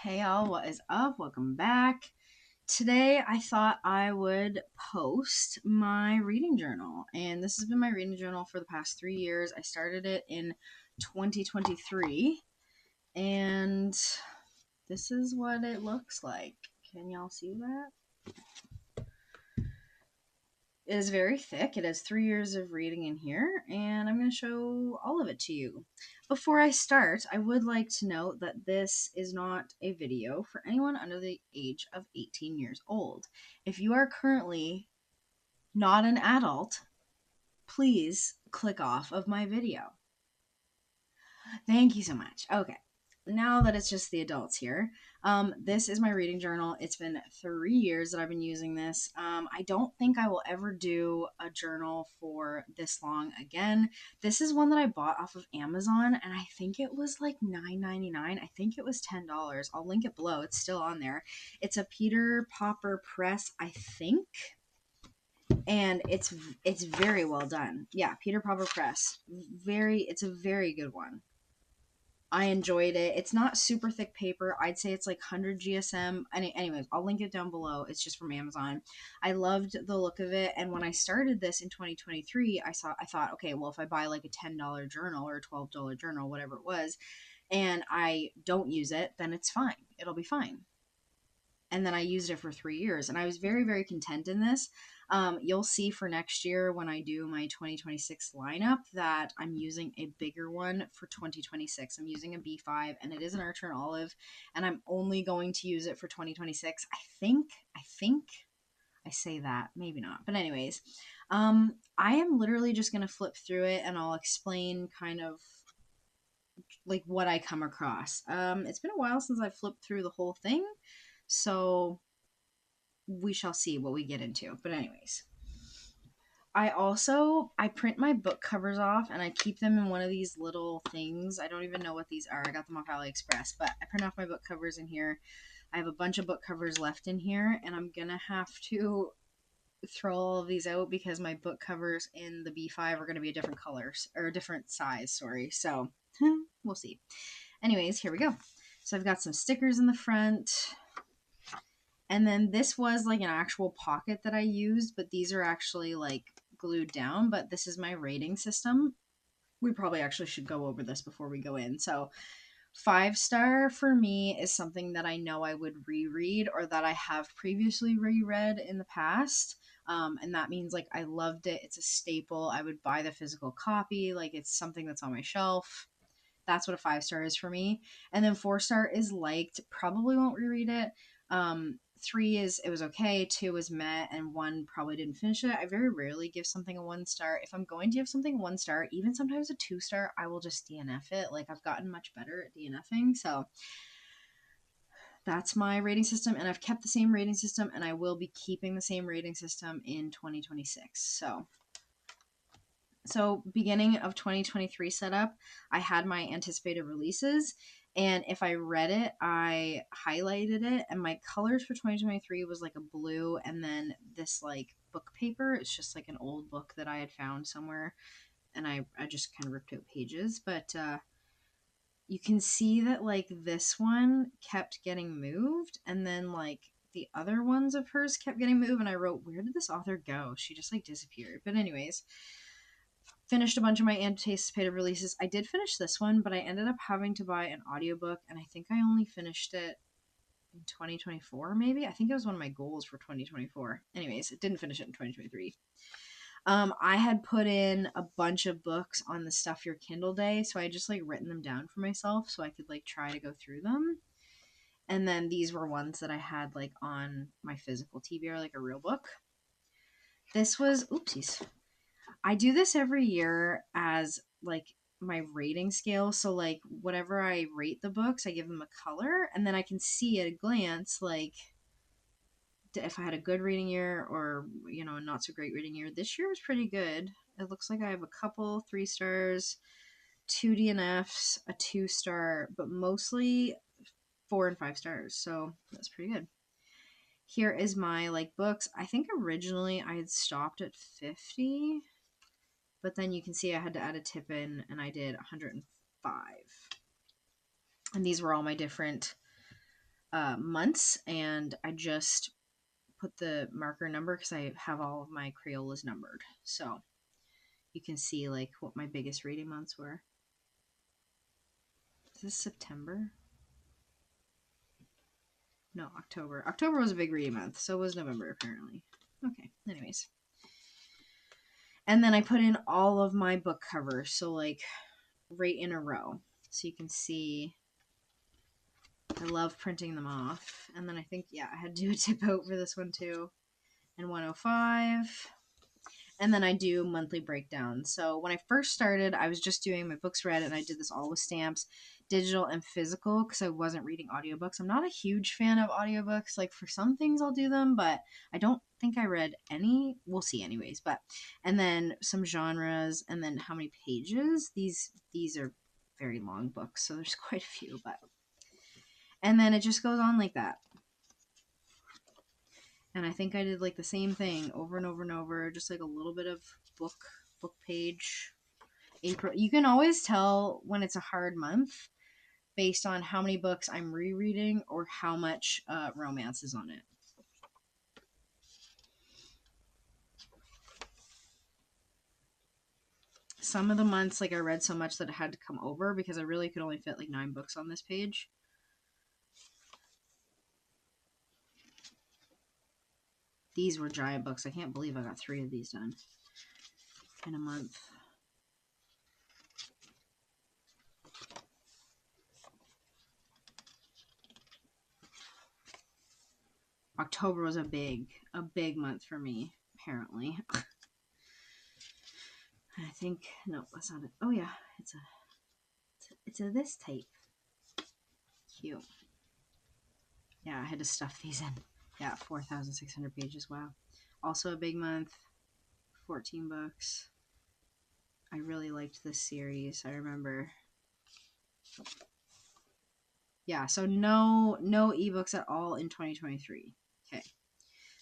Hey y'all, what is up? Welcome back. Today I thought I would post my reading journal, and this has been my reading journal for the past 3 years. I started it in 2023, and this is what it looks like. Can y'all see that? It is very thick. It has 3 years of reading in here, and I'm going to show all of it to you. Before I start, I would like to note that this is not a video for anyone under the age of 18 years old. If you are currently not an adult, please click off of my video. Thank you so much. Okay, now that it's just the adults here, this is my reading journal. It's been 3 years that I've been using this. I don't think I will ever do a journal for this long again. This is one that I bought off of Amazon, and I think it was like $9.99. I think it was $10. I'll link it below. It's still on there. It's a Peter Popper press, I think. And it's very well done. Yeah, Peter Popper press. It's a very good one. I enjoyed it. It's not super thick paper. I'd say it's like 100 GSM. Anyways, I'll link it down below. It's just from Amazon. I loved the look of it. And when I started this in 2023, I thought, okay, well, if I buy like a $10 journal or a $12 journal, whatever it was, and I don't use it, then it's fine. It'll be fine. And then I used it for 3 years, and I was very, very content in this. You'll see for next year when I do my 2026 lineup that I'm using a bigger one for 2026. I'm using a B5, and it is an Archer and Olive, and I'm only going to use it for 2026. I think I say that, maybe not, but anyways, I am literally just gonna flip through it, and I'll explain kind of like what I come across. It's been a while since I flipped through the whole thing, so we shall see what we get into. But anyways, I print my book covers off, and I keep them in one of these little things. I don't even know what these are. I got them off AliExpress, but I print off my book covers in here. I have a bunch of book covers left in here, and I'm gonna have to throw all of these out because my book covers in the B5 are going to be a different colors or a different size, sorry. So, we'll see. Anyways, here we go. So I've got some stickers in the front. And then this was like an actual pocket that I used, but these are actually like glued down. But this is my rating system. We probably actually should go over this before we go in. So 5-star for me is something that I know I would reread or that I have previously reread in the past. And that means like I loved it. It's a staple. I would buy the physical copy. Like it's something that's on my shelf. That's what a 5-star is for me. And then 4-star is liked. Probably won't reread it. 3 is it was okay, 2 was met, and 1 probably didn't finish it. I very rarely give something a 1-star. If I'm going to give something 1-star, even sometimes a 2-star, I will just DNF it. Like I've gotten much better at DNFing, so that's my rating system, and I've kept the same rating system, and I will be keeping the same rating system in 2026. So beginning of 2023 setup, I had my anticipated releases, and if I read it, I highlighted it, and my colors for 2023 was like a blue, and then this like book paper. It's just like an old book that I had found somewhere, and I just kind of ripped out pages, but you can see that like this one kept getting moved, and then like the other ones of hers kept getting moved, and I wrote, where did this author go? She just like disappeared. But anyways, finished a bunch of my anticipated releases. I did finish this one, but I ended up having to buy an audiobook, and I think I only finished it in 2024, maybe. I think it was one of my goals for 2024. Anyways, it didn't finish it in 2023. I had put in a bunch of books on the Stuff Your Kindle day, so I just like written them down for myself so I could like try to go through them. And then these were ones that I had like on my physical TBR, like a real book. This was, oopsies. I do this every year as like my rating scale. So like whatever I rate the books, I give them a color, and then I can see at a glance like if I had a good reading year or a not so great reading year. This year was pretty good. It looks like I have a couple 3-stars, 2 DNFs, a 2-star, but mostly 4 and 5 stars. So that's pretty good. Here is my like books. I think originally I had stopped at 50. But then you can see I had to add a tip in, and I did 105. And these were all my different months, and I just put the marker number because I have all of my Crayolas numbered. So you can see like what my biggest reading months were. Is this September? No, October. October was a big reading month, so was November apparently. Okay, anyways. And then I put in all of my book covers, so like right in a row. So you can see I love printing them off. And then I think, yeah, I had to do a tip out for this one too. And 105. And then I do monthly breakdowns. So when I first started, I was just doing my books read, and I did this all with stamps, digital and physical, because I wasn't reading audiobooks. I'm not a huge fan of audiobooks. Like for some things I'll do them, but I don't think I read any. We'll see anyways. But and then some genres, and then how many pages. These are very long books, so there's quite a few, but and then it just goes on like that. And I think I did like the same thing over and over and over, just like a little bit of book page. April. You can always tell when it's a hard month based on how many books I'm rereading or how much romance is on it. Some of the months, like I read so much that it had to come over because I really could only fit like 9 books on this page. These were giant books. I can't believe I got 3 of these done in a month. October was a big month for me, apparently. I think, no, that's not it. Oh yeah, it's a this type. Cute. Yeah, I had to stuff these in. Yeah, 4,600 pages. Wow. Also a big month. 14 books. I really liked this series. I remember. Yeah, so no ebooks at all in 2023. Okay.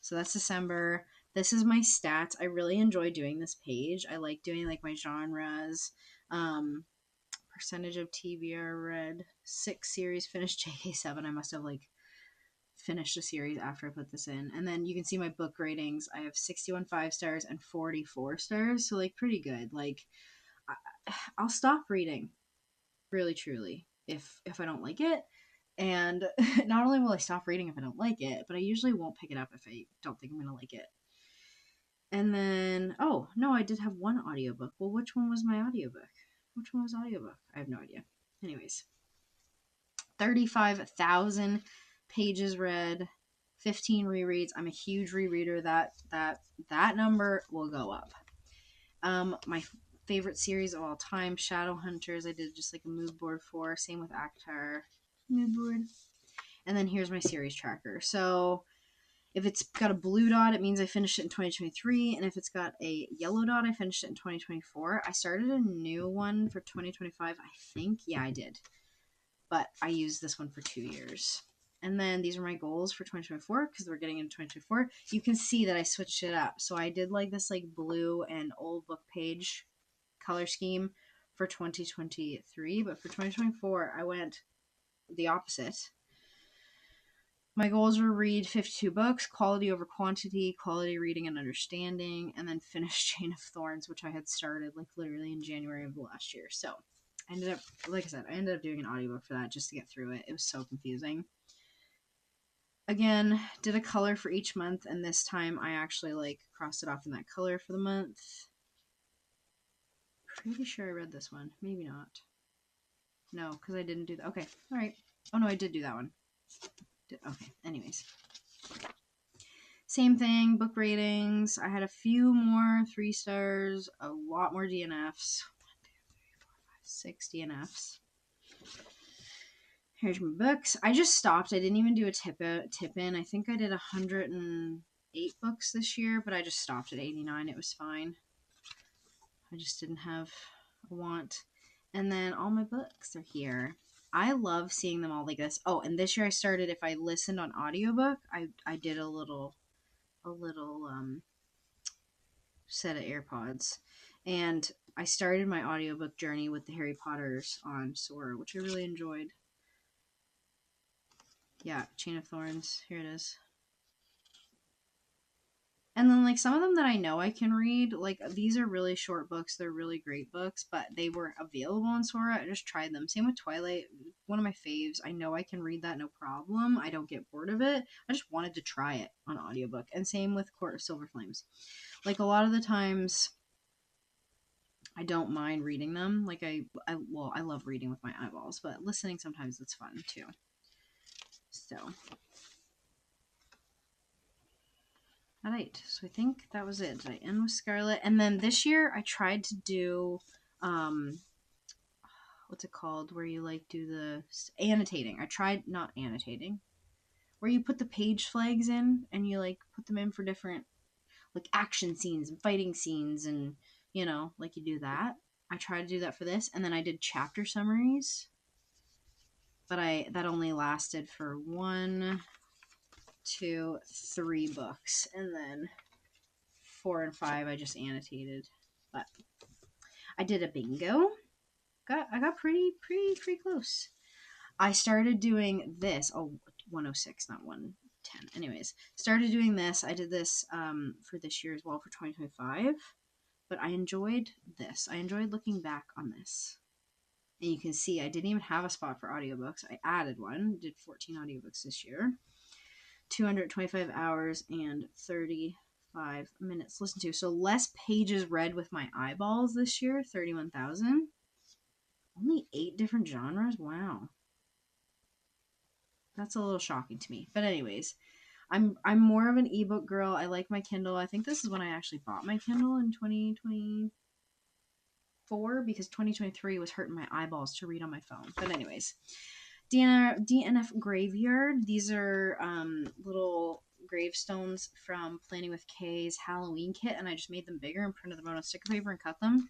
So that's December. This is my stats. I really enjoy doing this page. I like doing like my genres. Percentage of TBR read. 6 series finished. JK7. I must have like finished a series after I put this in. And then you can see my book ratings. I have 61 5-stars and 44 stars. So like pretty good. Like I'll stop reading really truly if I don't like it. And not only will I stop reading if I don't like it, but I usually won't pick it up if I don't think I'm going to like it. And then, oh, no, I did have one audiobook. Well, which one was my audiobook? Which one was audiobook? I have no idea. Anyways, 35,000 pages read, 15 rereads. I'm a huge rereader. That number will go up. My favorite series of all time, Shadowhunters. I did just like a mood board for. Same with Akhtar. Mood board. And then here's my series tracker. So if it's got a blue dot, it means I finished it in 2023. And if it's got a yellow dot, I finished it in 2024. I started a new one for 2025, I think. Yeah, I did. But I used this one for 2 years. And then these are my goals for 2024 because we're getting into 2024. You can see that I switched it up. So I did like this like blue and old book page color scheme for 2023. But for 2024, I went the opposite. My goals were read 52 books, quality over quantity, quality reading and understanding, and then finish Chain of Thorns, which I had started like literally in January of the last year. So I ended up, like I said, I ended up doing an audiobook for that just to get through it. It was so confusing. Again, did a color for each month, and this time I actually like crossed it off in that color for the month. Pretty sure I read this one. Maybe not. No, because I didn't do that. Okay, all right. Oh no, I did do that one. Okay, anyways. Same thing, book ratings. I had a few more 3 stars, a lot more DNFs. 6 DNFs. Here's my books. I just stopped. I didn't even do a tip in. I think I did 108 books this year, but I just stopped at 89. It was fine. I just didn't have a want. And then all my books are here. I love seeing them all like this. Oh, and this year I started, if I listened on audiobook, I did a little set of AirPods. And I started my audiobook journey with the Harry Potters on Sora, which I really enjoyed. Yeah, Chain of Thorns. Here it is. And then, like, some of them that I know I can read, like, these are really short books. They're really great books, but they weren't available in Sora. I just tried them. Same with Twilight, one of my faves. I know I can read that no problem. I don't get bored of it. I just wanted to try it on audiobook. And same with Court of Silver Flames. Like, a lot of the times, I don't mind reading them. Like, I love reading with my eyeballs, but listening sometimes it's fun too. So. Alright, so I think that was it. Did I end with Scarlet? And then this year I tried to do, what's it called? Where you like do the annotating. I tried, not annotating, where you put the page flags in and you like put them in for different, like action scenes and fighting scenes and, you know, like you do that. I tried to do that for this. And then I did chapter summaries. But that only lasted for 1, 2, 3 books. And then 4 and 5 I just annotated. But I did a bingo. I got pretty close. I started doing this. Oh, 106, not 110. Anyways, started doing this. I did this for this year as well, for 2025. But I enjoyed this. I enjoyed looking back on this. And you can see I didn't even have a spot for audiobooks. I added one. Did 14 audiobooks this year. 225 hours and 35 minutes listened to. So less pages read with my eyeballs this year, 31,000. Only 8 different genres? Wow. That's a little shocking to me. But anyways, I'm more of an ebook girl. I like my Kindle. I think this is when I actually bought my Kindle in 2024 because 2023 was hurting my eyeballs to read on my phone. But anyways, DNF Graveyard. These are little gravestones from Planning with Kay's Halloween kit, and I just made them bigger and printed them out on sticker paper and cut them.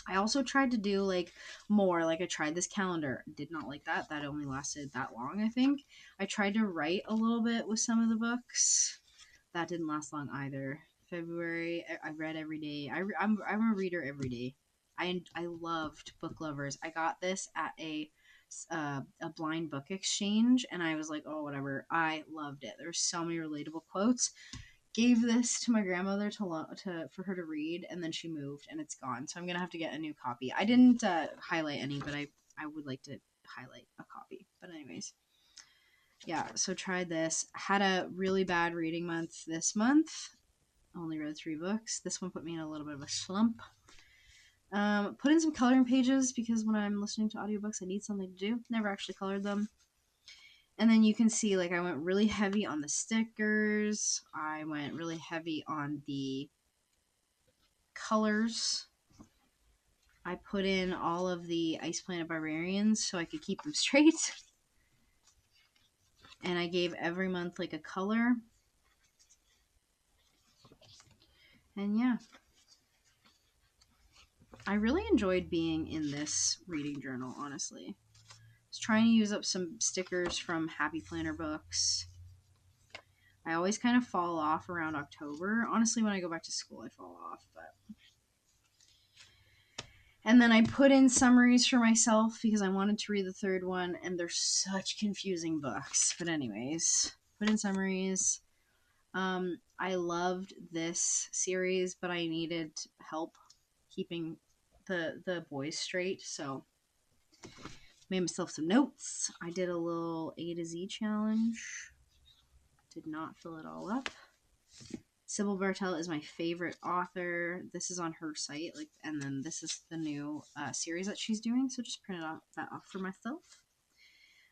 I also tried to do like more. Like I tried this calendar. Did not like that. That only lasted that long, I think. I tried to write a little bit with some of the books. That didn't last long either. February, I read every day. I'm a reader every day. I loved Book Lovers. I got this at a blind book exchange, and I was like, oh, whatever. I loved it. There's so many relatable quotes. Gave this to my grandmother for her to read, and then she moved, and it's gone. So I'm gonna have to get a new copy. I didn't highlight any, but I would like to highlight a copy. But anyways, yeah. So tried this. Had a really bad reading month this month. Only read 3 books. This one put me in a little bit of a slump. Put in some coloring pages because when I'm listening to audiobooks, I need something to do. Never actually colored them. And then you can see, like, I went really heavy on the stickers. I went really heavy on the colors. I put in all of the Ice Planet Barbarians so I could keep them straight. And I gave every month, like, a color. And yeah. I really enjoyed being in this reading journal, honestly. I was trying to use up some stickers from Happy Planner books. I always kind of fall off around October. Honestly, when I go back to school, I fall off, but... And then I put in summaries for myself because I wanted to read the 3rd one, and they're such confusing books. But anyways, put in summaries. I loved this series, but I needed help keeping the boys straight, so made myself some notes. I did a little A to Z challenge. Did not fill it all up. Sybil Bartel is my favorite author. This is on her site, like, and then this is the new series that she's doing. So just printed that off for myself.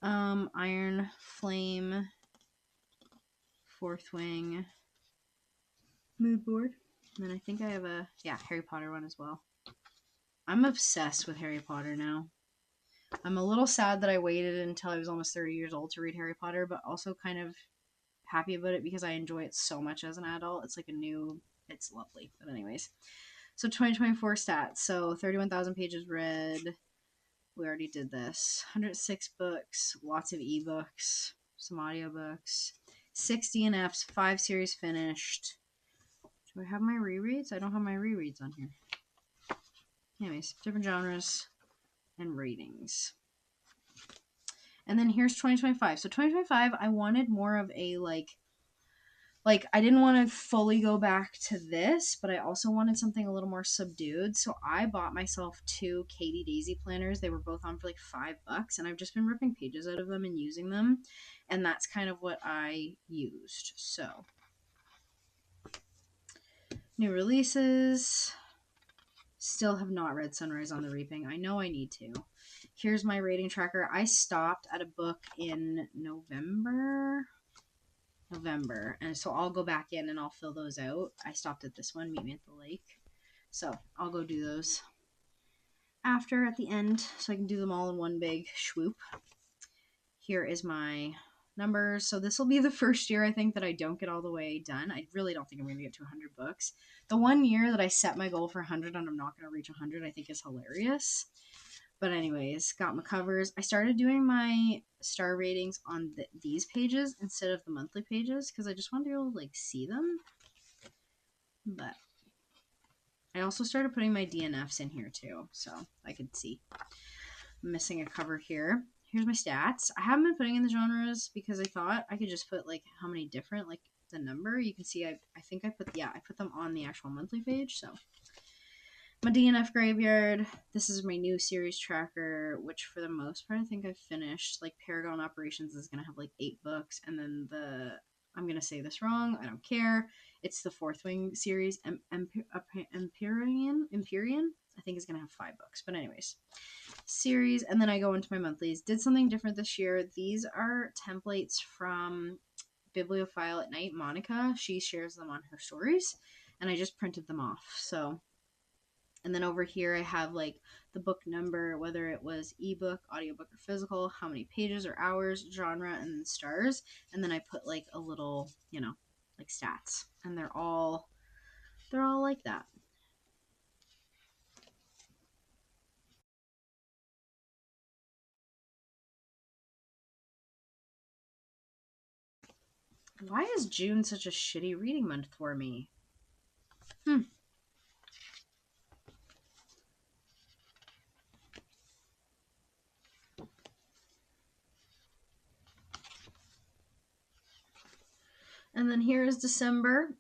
Iron Flame, 4th Wing, mood board, and then I think I have a Harry Potter one as well. I'm obsessed with Harry Potter now. I'm a little sad that I waited until I was almost 30 years old to read Harry Potter, but also kind of happy about it because I enjoy it so much as an adult. It's like it's lovely. But anyways, so 2024 stats. So 31,000 pages read. We already did this. 106 books, lots of ebooks, some audiobooks, 6 DNFs, 5 series finished. Do I have my rereads? I don't have my rereads on here. Anyways, different genres and ratings. And then here's 2025. So 2025, I wanted more of a like I didn't want to fully go back to this, but I also wanted something a little more subdued. So I bought myself two Katie Daisy planners. They were both on for like $5, and I've just been ripping pages out of them and using them. And that's kind of what I used. So new releases. Still have not read Sunrise on the Reaping. I know I need to. Here's my rating tracker. I stopped at a book in November, and so I'll go back in and I'll fill those out. I stopped at this one, Meet Me at the Lake. So I'll go do those after at the end so I can do them all in one big swoop. Here is my numbers. So this will be the first year I think that I don't get all the way done. I really don't think I'm going to get to 100 books. The one year that I set my goal for 100 and I'm not going to reach 100 I think is hilarious. But anyways, got my covers. I started doing my star ratings on these pages instead of the monthly pages because I just wanted to be able to like see them. But I also started putting my DNFs in here too, so I could see. I'm missing a cover here. Here's my stats. I haven't been putting in the genres because I thought I could just put like how many different, like the number. You can see I think I put them on the actual monthly page, so. My DNF graveyard. This is my new series tracker, which for the most part I think I've finished. Like Paragon Operations is gonna have like 8 books, and then I'm gonna say this wrong. I don't care. It's the Fourth Wing series, Empyrean. I think is gonna have 5 books. But anyways, series, and then I go into my monthlies. Did something different this year. These are templates from Bibliophile at Night. Monica, she shares them on her stories, and I just printed them off. So. And then over here I have like the book number, whether it was ebook, audiobook, or physical, how many pages or hours, genre, and then stars. And then I put like a little, like stats. And they're all like that. Why is June such a shitty reading month for me? And then here is December.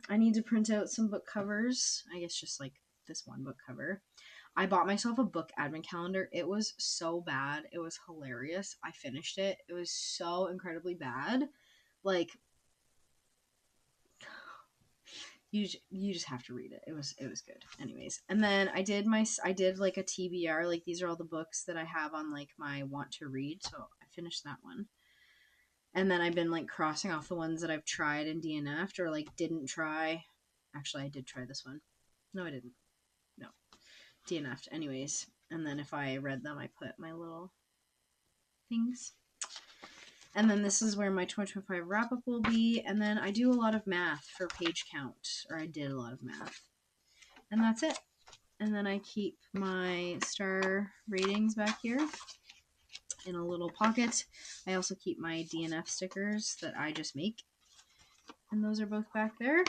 I need to print out some book covers. I guess just like this one book cover. I bought myself a book advent calendar. It was so bad. It was hilarious. I finished it. It was so incredibly bad. Like, you just have to read it. It was good. Anyways, and then I did like a TBR. Like, these are all the books that I have on like my want to read. So I finished that one. And then I've been like crossing off the ones that I've tried and DNF'd or like didn't try. Actually, I did try this one. No, I didn't. No. DNF'd. Anyways. And then if I read them, I put my little things. And then this is where my 2025 wrap-up will be. And then I do a lot of math for page count. Or I did a lot of math. And that's it. And then I keep my star ratings back here in a little pocket. I also keep my DNF stickers that I just make. And those are both back there.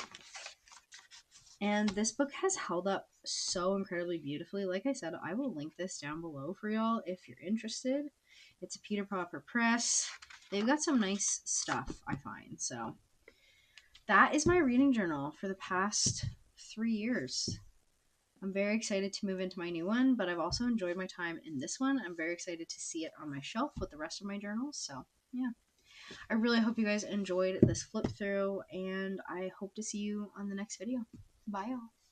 And this book has held up so incredibly beautifully. Like I said, I will link this down below for y'all if you're interested. It's a Peter Popper press. They've got some nice stuff, I find. So that is my reading journal for the past 3 years. I'm very excited to move into my new one, but I've also enjoyed my time in this one. I'm very excited to see it on my shelf with the rest of my journals. So yeah, I really hope you guys enjoyed this flip through, and I hope to see you on the next video. Bye, y'all.